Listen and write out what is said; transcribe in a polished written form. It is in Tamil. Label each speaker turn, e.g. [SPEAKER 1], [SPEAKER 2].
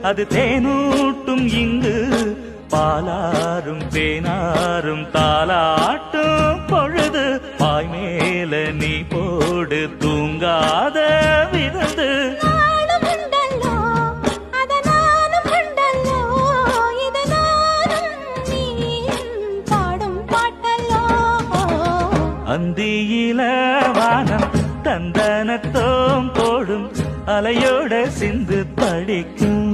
[SPEAKER 1] அது தேனூட்டும் இங்கு பாலாரும் தேனாரும் தாலாட்டும் பொழுது பாய் மேல நீ போடு தூங்காத விருந்து அந்தியில வானம் தந்தனத்தோம் போடும் அலையோட சிந்து படிக்கும்